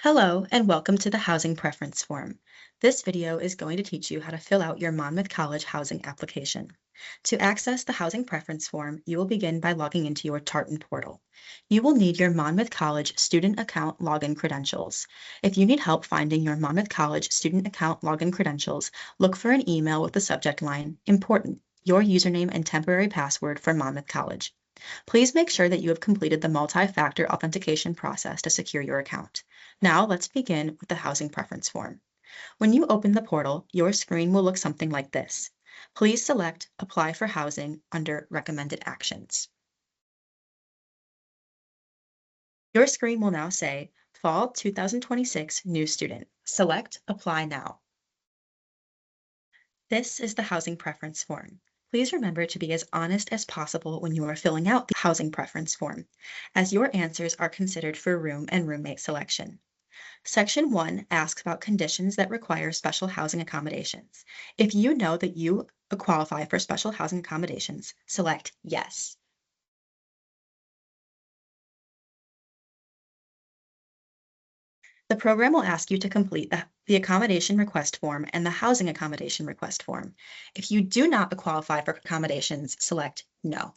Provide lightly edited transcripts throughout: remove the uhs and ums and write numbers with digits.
Hello and welcome to the Housing Preference Form. This video is going to teach you how to fill out your Monmouth College housing application. To access the Housing Preference Form, you will begin by logging into your Tartan portal. You will need your Monmouth College student account login credentials. If you need help finding your Monmouth College student account login credentials, look for an email with the subject line, Important, your username and temporary password for Monmouth College. Please make sure that you have completed the multi-factor authentication process to secure your account. Now let's begin with the housing preference form. When you open the portal, your screen will look something like this. Please select Apply for Housing under Recommended Actions. Your screen will now say Fall 2026 New Student. Select Apply Now. This is the housing preference form. Please remember to be as honest as possible when you are filling out the housing preference form, as your answers are considered for room and roommate selection. Section 1 asks about conditions that require special housing accommodations. If you know that you qualify for special housing accommodations, select Yes. The program will ask you to complete the accommodation request form and the housing accommodation request form. If you do not qualify for accommodations, select No.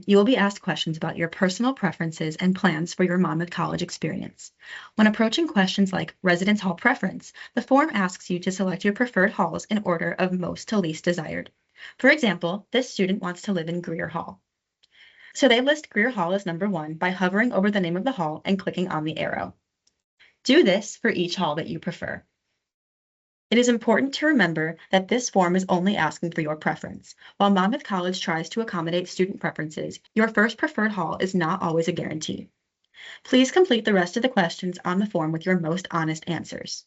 You will be asked questions about your personal preferences and plans for your Monmouth College experience. When approaching questions like residence hall preference, the form asks you to select your preferred halls in order of most to least desired. For example, this student wants to live in Greer Hall. So they list Greer Hall as number 1 by hovering over the name of the hall and clicking on the arrow. Do this for each hall that you prefer. It is important to remember that this form is only asking for your preference. While Monmouth College tries to accommodate student preferences, your first preferred hall is not always a guarantee. Please complete the rest of the questions on the form with your most honest answers.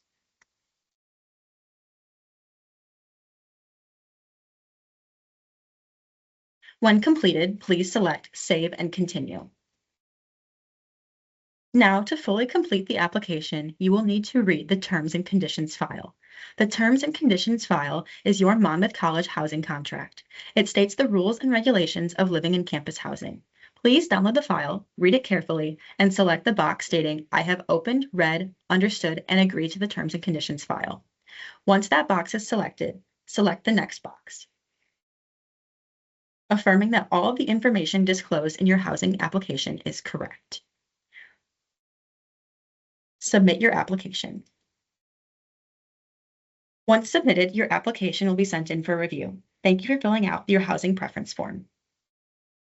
When completed, please select Save and Continue. Now, to fully complete the application, you will need to read the Terms and Conditions file. The Terms and Conditions file is your Monmouth College housing contract. It states the rules and regulations of living in campus housing. Please download the file, read it carefully, and select the box stating, I have opened, read, understood, and agreed to the Terms and Conditions file. Once that box is selected, select the next box, affirming that all of the information disclosed in your housing application is correct. Submit your application. Once submitted, your application will be sent in for review. Thank you for filling out your housing preference form.